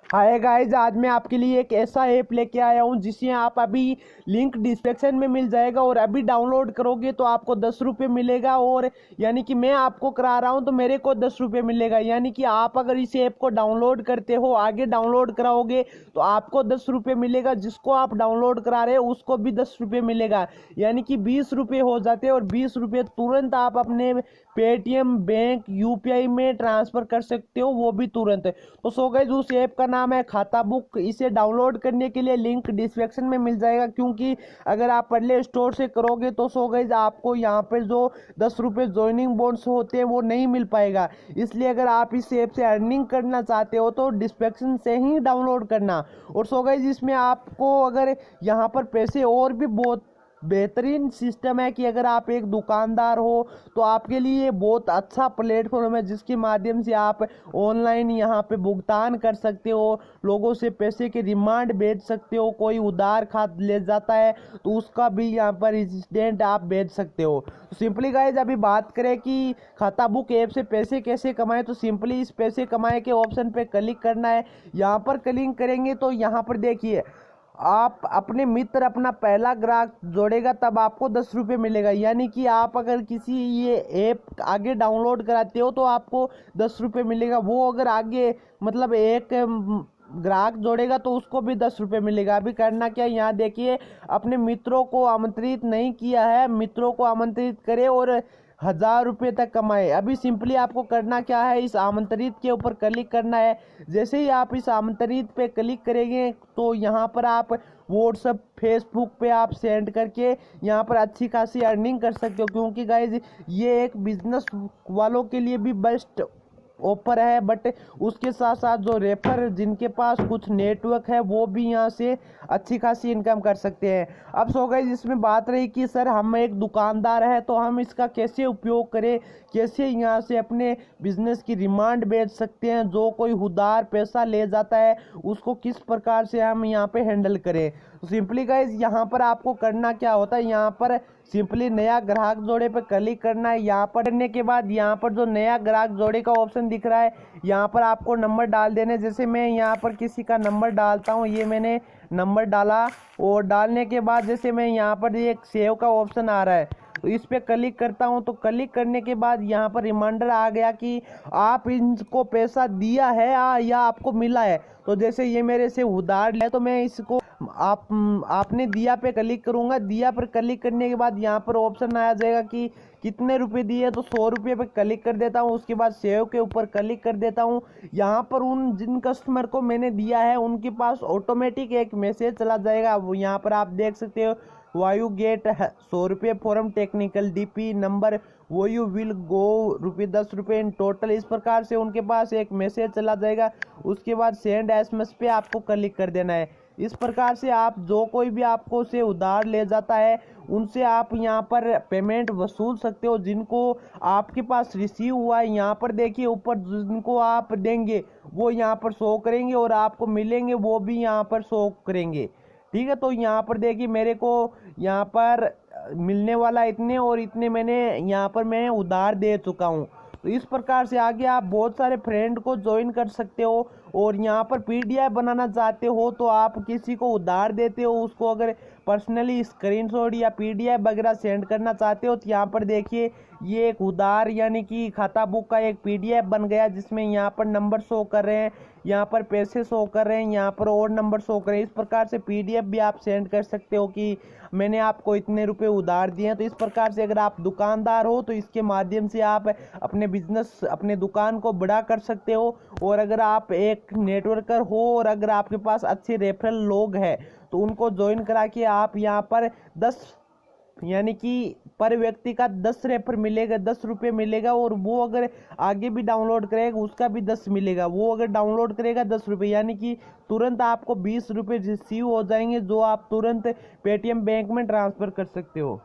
Hi guys, आज मैं आपके लिए एक ऐसा ऐप लेके आया हूँ जिसे आप अभी लिंक डिस्क्रिप्शन में मिल जाएगा और अभी डाउनलोड करोगे तो आपको 10 रुपये मिलेगा। और यानी कि मैं आपको करा रहा हूँ तो मेरे को 10 रुपये मिलेगा। यानी कि आप अगर इस ऐप को डाउनलोड करते हो, आगे डाउनलोड कराओगे तो आपको 10 रुपये मिलेगा। जिसको आप डाउनलोड करा रहे हो उसको भी 10 रुपये मिलेगा। यानी कि 20 रुपये हो जाते हैं और 20 रुपये तुरंत आप अपने पेटीएम, बैंक, यूपीआई में ट्रांसफर कर सकते हो, वो भी तुरंत। तो सो गाइस, उस ऐप का नाम है खाता बुक। इसे डाउनलोड करने के लिए लिंक डिस्क्रिप्शन में मिल जाएगा, क्योंकि अगर आप प्ले स्टोर से करोगे तो सो गाइस आपको यहाँ पर जो 10 रुपये ज्वाइनिंग बोनस होते हैं वो नहीं मिल पाएगा। इसलिए अगर आप इस ऐप से अर्निंग करना चाहते हो तो डिस्क्रिप्शन से ही डाउनलोड करना। और सो गाइस, इसमें आपको अगर यहाँ पर पैसे और भी बहुत बेहतरीन सिस्टम है कि अगर आप एक दुकानदार हो तो आपके लिए बहुत अच्छा प्लेटफॉर्म है, जिसके माध्यम से आप ऑनलाइन यहाँ पे भुगतान कर सकते हो, लोगों से पैसे के रिमांड भेज सकते हो। कोई उधार खात ले जाता है तो उसका भी यहाँ पर इंसिडेंट आप भेज सकते हो। तो सिंपली गाइज, अभी बात करें कि खाता बुक ऐप से पैसे कैसे कमाएं, तो सिंपली इस पैसे कमाए के ऑप्शन पे क्लिक करना है। यहाँ पर क्लिक करेंगे तो यहाँ पर देखिए, आप अपने मित्र अपना पहला ग्राहक जोड़ेगा तब आपको 10 रुपये मिलेगा। यानी कि आप अगर किसी ये ऐप आगे डाउनलोड कराते हो तो आपको 10 रुपये मिलेगा। वो अगर आगे मतलब एक ग्राहक जोड़ेगा तो उसको भी 10 रुपये मिलेगा। अभी करना क्या, यहाँ देखिए, अपने मित्रों को आमंत्रित नहीं किया है, मित्रों को आमंत्रित करे और 1000 रुपये तक कमाए। अभी सिंपली आपको करना क्या है, इस आमंत्रित के ऊपर क्लिक करना है। जैसे ही आप इस आमंत्रित पे क्लिक करेंगे तो यहाँ पर आप व्हाट्सअप, फेसबुक पे आप सेंड करके यहाँ पर अच्छी खासी अर्निंग कर सकते हो। क्योंकि गाइज, ये एक बिजनेस वालों के लिए भी बेस्ट ऑफर है, बट उसके साथ साथ जो रेफर जिनके पास कुछ नेटवर्क है वो भी यहाँ से अच्छी खासी इनकम कर सकते हैं। अब सो गई, जिसमें बात रही कि सर हम एक दुकानदार है तो हम इसका कैसे उपयोग करें, कैसे यहाँ से अपने बिजनेस की डिमांड बेच सकते हैं, जो कोई उधार पैसा ले जाता है उसको किस प्रकार से हम यहाँ पे हैंडल करें। तो सिंपली गाइज, यहाँ पर आपको करना क्या होता है, यहाँ पर सिंपली नया ग्राहक जोड़े पर क्लिक करना है। यहाँ पर करने के बाद यहाँ पर जो नया ग्राहक जोड़े का ऑप्शन दिख रहा है, यहाँ पर आपको नंबर डाल देने। जैसे मैं यहाँ पर किसी का नंबर डालता हूँ, ये मैंने नंबर डाला और डालने के बाद जैसे मैं यहाँ पर एक सेव का ऑप्शन आ रहा है तो इस पर क्लिक करता हूँ। तो क्लिक करने के बाद यहाँ पर रिमाइंडर आ गया कि आप इनको पैसा दिया है या आपको मिला है। तो जैसे ये मेरे से उधार है तो मैं इसको आपने दिया पे क्लिक करूंगा। दिया पर क्लिक करने के बाद यहाँ पर ऑप्शन आ जाएगा कि कितने रुपए दिए, तो 100 रुपये पे क्लिक कर देता हूँ। उसके बाद सेव के ऊपर क्लिक कर देता हूँ। यहाँ पर उन जिन कस्टमर को मैंने दिया है उनके पास ऑटोमेटिक एक मैसेज चला जाएगा। वो यहाँ पर आप देख सकते हो, वायु गेट 100 रुपये फॉरम टेक्निकल डीपी नंबर, वो you will go ₹10 in total. इस प्रकार से उनके पास एक मैसेज चला जाएगा। उसके बाद सेंड एसएमएस पे आपको क्लिक कर देना है। इस प्रकार से आप जो कोई भी आपको से उधार ले जाता है उनसे आप यहाँ पर पेमेंट वसूल सकते हो। जिनको आपके पास रिसीव हुआ है, यहाँ पर देखिए ऊपर जिनको आप देंगे वो यहाँ पर शो करेंगे और आपको मिलेंगे वो भी यहाँ पर शो करेंगे। ठीक है, तो यहाँ पर देखिए मेरे को यहाँ पर मिलने वाला इतने और इतने मैंने यहाँ पर मैं उधार दे चुका हूँ। तो इस प्रकार से आगे आप बहुत सारे फ्रेंड को ज्वाइन कर सकते हो। और यहाँ पर पीडीएफ बनाना चाहते हो तो आप किसी को उधार देते हो, उसको अगर पर्सनली स्क्रीनशॉट या पीडीएफ वगैरह सेंड करना चाहते हो तो यहाँ पर देखिए ये एक उधार यानी कि खाता बुक का एक पीडीएफ बन गया, जिसमें यहाँ पर नंबर शो कर रहे हैं, यहाँ पर पैसे शो कर रहे हैं, यहाँ पर और नंबर शो कर रहे हैं। इस प्रकार से पीडीएफ भी आप सेंड कर सकते हो कि मैंने आपको इतने रुपए उधार दिए हैं। तो इस प्रकार से अगर आप दुकानदार हो तो इसके माध्यम से आप अपने बिजनेस, अपने दुकान को बड़ा कर सकते हो। और अगर आप एक नेटवर्कर हो और अगर आपके पास अच्छे रेफरल लोग हैं तो उनको ज्वाइन करा के आप यहाँ पर 10 यानी कि पर व्यक्ति का 10 रेफर मिलेगा, 10 रुपये मिलेगा। और वो अगर आगे भी डाउनलोड करेगा उसका भी 10 मिलेगा। वो अगर डाउनलोड करेगा 10 रुपये, यानी कि तुरंत आपको 20 रुपये रिसीव हो जाएंगे, जो आप तुरंत पेटीएम बैंक में ट्रांसफ़र कर सकते हो।